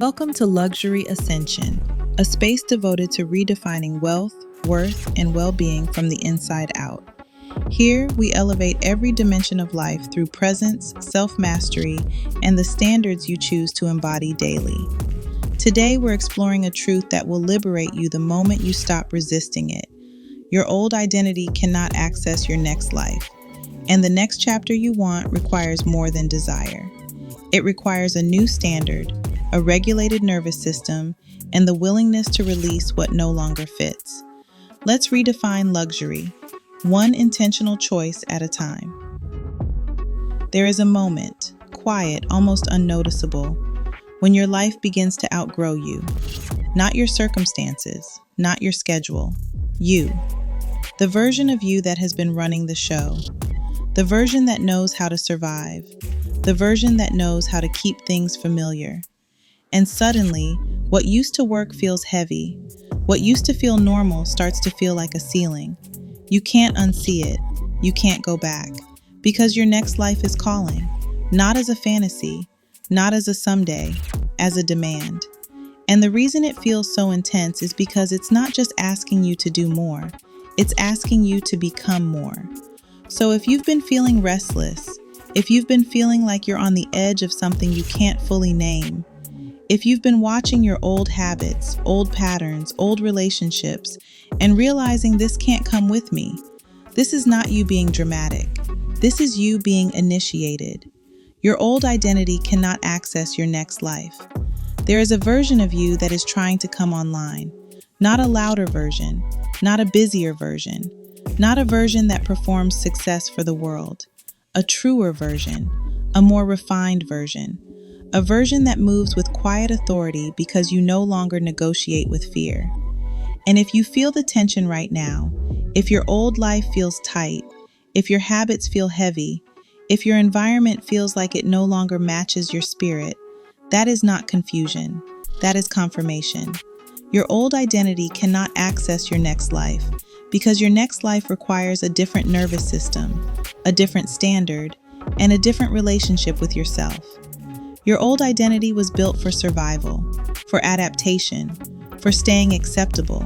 Welcome to Luxury Ascension, a space devoted to redefining wealth, worth, and well-being from the inside out. Here, we elevate every dimension of life through presence, self-mastery, and the standards you choose to embody daily. Today, we're exploring a truth that will liberate you the moment you stop resisting it. Your old identity cannot access your next life, and the next chapter you want requires more than desire. It requires a new standard, a regulated nervous system, and the willingness to release what no longer fits. Let's redefine luxury, one intentional choice at a time. There is a moment, quiet, almost unnoticeable, when your life begins to outgrow you. Not your circumstances, not your schedule, you. The version of you that has been running the show. The version that knows how to survive. The version that knows how to keep things familiar. And suddenly, what used to work feels heavy. What used to feel normal starts to feel like a ceiling. You can't unsee it. You can't go back. Because your next life is calling. Not as a fantasy, not as a someday, as a demand. And the reason it feels so intense is because it's not just asking you to do more. It's asking you to become more. So if you've been feeling restless, if you've been feeling like you're on the edge of something you can't fully name, if you've been watching your old habits, old patterns, old relationships, and realizing this can't come with me, this is not you being dramatic. This is you being initiated. Your old identity cannot access your next life. There is a version of you that is trying to come online, not a louder version, not a busier version, not a version that performs success for the world, a truer version, a more refined version. A version that moves with quiet authority because you no longer negotiate with fear. And if you feel the tension right now, if your old life feels tight, if your habits feel heavy, if your environment feels like it no longer matches your spirit, that is not confusion. That is confirmation. Your old identity cannot access your next life because your next life requires a different nervous system, a different standard, and a different relationship with yourself. Your old identity was built for survival, for adaptation, for staying acceptable,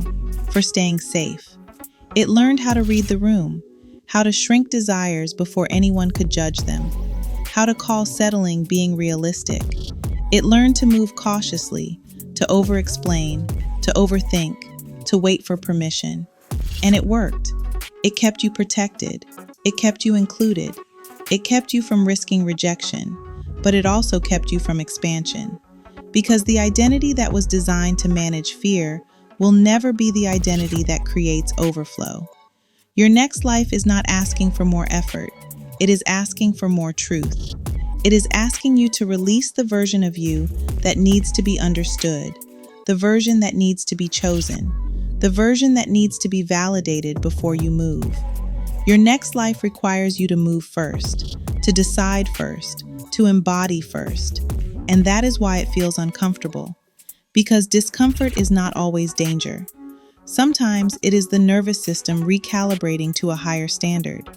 for staying safe. It learned how to read the room, how to shrink desires before anyone could judge them, how to call settling being realistic. It learned to move cautiously, to over-explain, to overthink, to wait for permission. And it worked. It kept you protected. It kept you included. It kept you from risking rejection. But it also kept you from expansion. Because the identity that was designed to manage fear will never be the identity that creates overflow. Your next life is not asking for more effort. It is asking for more truth. It is asking you to release the version of you that needs to be understood, the version that needs to be chosen, the version that needs to be validated before you move. Your next life requires you to move first, to decide first, to embody first. And that is why it feels uncomfortable. Because discomfort is not always danger. Sometimes it is the nervous system recalibrating to a higher standard.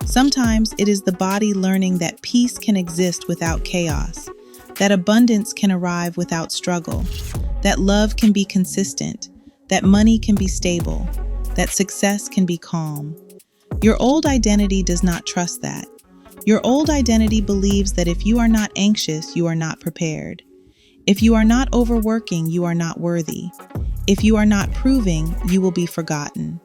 Sometimes it is the body learning that peace can exist without chaos, that abundance can arrive without struggle, that love can be consistent, that money can be stable, that success can be calm. Your old identity does not trust that. Your old identity believes that if you are not anxious, you are not prepared. If you are not overworking, you are not worthy. If you are not proving, you will be forgotten.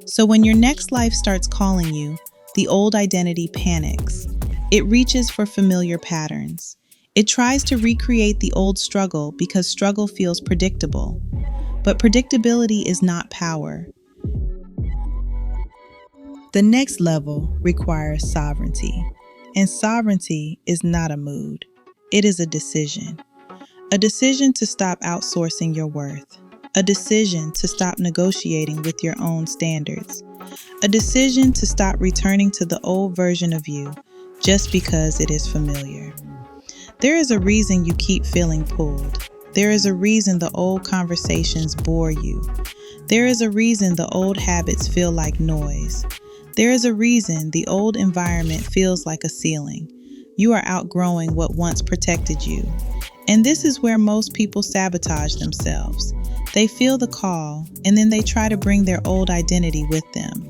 So when your next life starts calling you, the old identity panics. It reaches for familiar patterns. It tries to recreate the old struggle because struggle feels predictable. But predictability is not power. The next level requires sovereignty. And sovereignty is not a mood. It is a decision. A decision to stop outsourcing your worth. A decision to stop negotiating with your own standards. A decision to stop returning to the old version of you just because it is familiar. There is a reason you keep feeling pulled. There is a reason the old conversations bore you. There is a reason the old habits feel like noise. There is a reason the old environment feels like a ceiling. You are outgrowing what once protected you. And this is where most people sabotage themselves. They feel the call, and then they try to bring their old identity with them.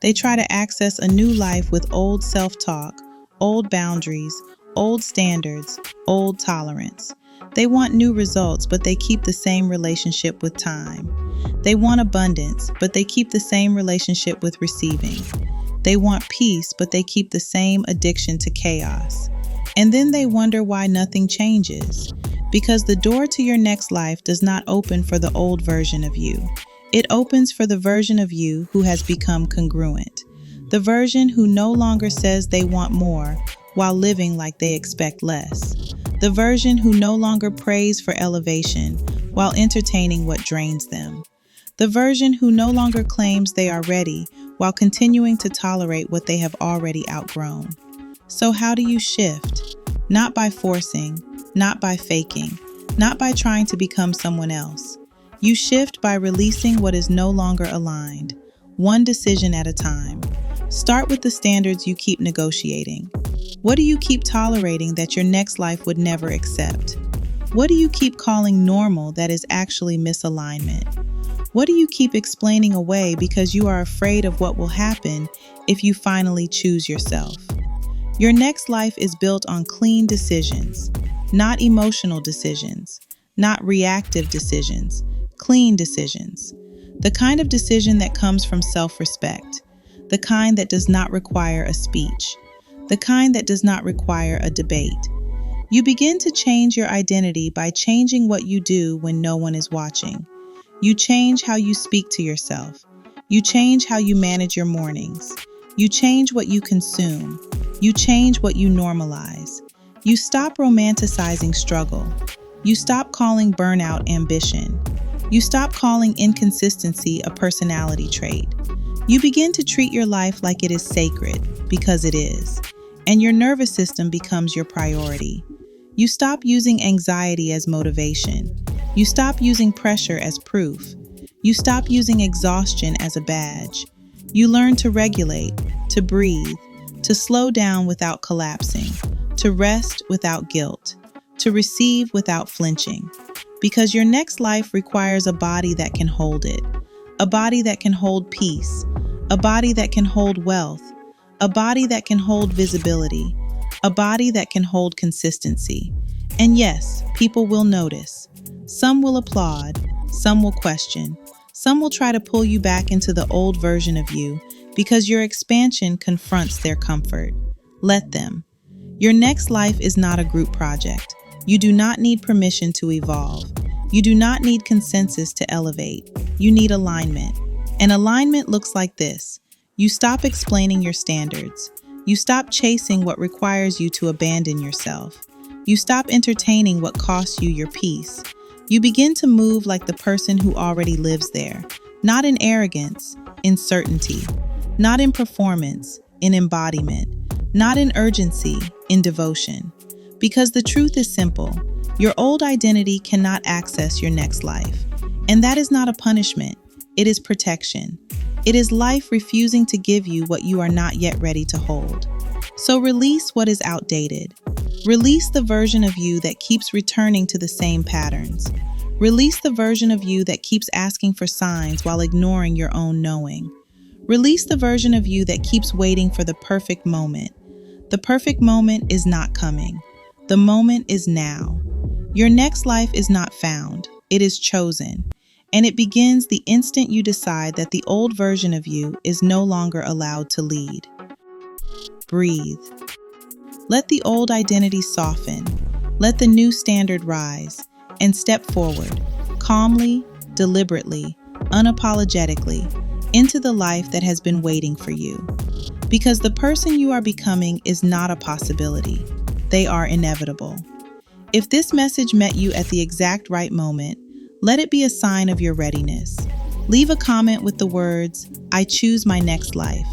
They try to access a new life with old self-talk, old boundaries, old standards, old tolerance. They want new results, but they keep the same relationship with time. They want abundance, but they keep the same relationship with receiving. They want peace, but they keep the same addiction to chaos. And then they wonder why nothing changes. Because the door to your next life does not open for the old version of you. It opens for the version of you who has become congruent. The version who no longer says they want more while living like they expect less. The version who no longer prays for elevation while entertaining what drains them. The version who no longer claims they are ready while continuing to tolerate what they have already outgrown. So how do you shift? Not by forcing, not by faking, not by trying to become someone else. You shift by releasing what is no longer aligned, one decision at a time. Start with the standards you keep negotiating. What do you keep tolerating that your next life would never accept? What do you keep calling normal that is actually misalignment? What do you keep explaining away because you are afraid of what will happen if you finally choose yourself? Your next life is built on clean decisions, not emotional decisions, not reactive decisions, clean decisions. The kind of decision that comes from self-respect, the kind that does not require a speech, the kind that does not require a debate. You begin to change your identity by changing what you do when no one is watching. You change how you speak to yourself. You change how you manage your mornings. You change what you consume. You change what you normalize. You stop romanticizing struggle. You stop calling burnout ambition. You stop calling inconsistency a personality trait. You begin to treat your life like it is sacred, because it is. And your nervous system becomes your priority. You stop using anxiety as motivation. You stop using pressure as proof. You stop using exhaustion as a badge. You learn to regulate, to breathe, to slow down without collapsing, to rest without guilt, to receive without flinching. Because your next life requires a body that can hold it, a body that can hold peace, a body that can hold wealth, a body that can hold visibility, a body that can hold consistency. And yes, people will notice. Some will applaud, some will question, some will try to pull you back into the old version of you because your expansion confronts their comfort. Let them. Your next life is not a group project. You do not need permission to evolve. You do not need consensus to elevate. You need alignment. And alignment looks like this. You stop explaining your standards. You stop chasing what requires you to abandon yourself. You stop entertaining what costs you your peace. You begin to move like the person who already lives there, not in arrogance, in certainty, not in performance, in embodiment, not in urgency, in devotion. Because the truth is simple, your old identity cannot access your next life. And that is not a punishment, it is protection. It is life refusing to give you what you are not yet ready to hold. So release what is outdated. Release the version of you that keeps returning to the same patterns. Release the version of you that keeps asking for signs while ignoring your own knowing. Release the version of you that keeps waiting for the perfect moment. The perfect moment is not coming. The moment is now. Your next life is not found, it is chosen. And it begins the instant you decide that the old version of you is no longer allowed to lead. Breathe. Let the old identity soften. Let the new standard rise. And step forward, calmly, deliberately, unapologetically, into the life that has been waiting for you. Because the person you are becoming is not a possibility. They are inevitable. If this message met you at the exact right moment, let it be a sign of your readiness. Leave a comment with the words, "I choose my next life,"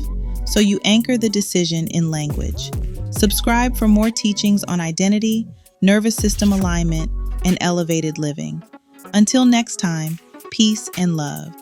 so you anchor the decision in language. Subscribe for more teachings on identity, nervous system alignment, and elevated living. Until next time, peace and love.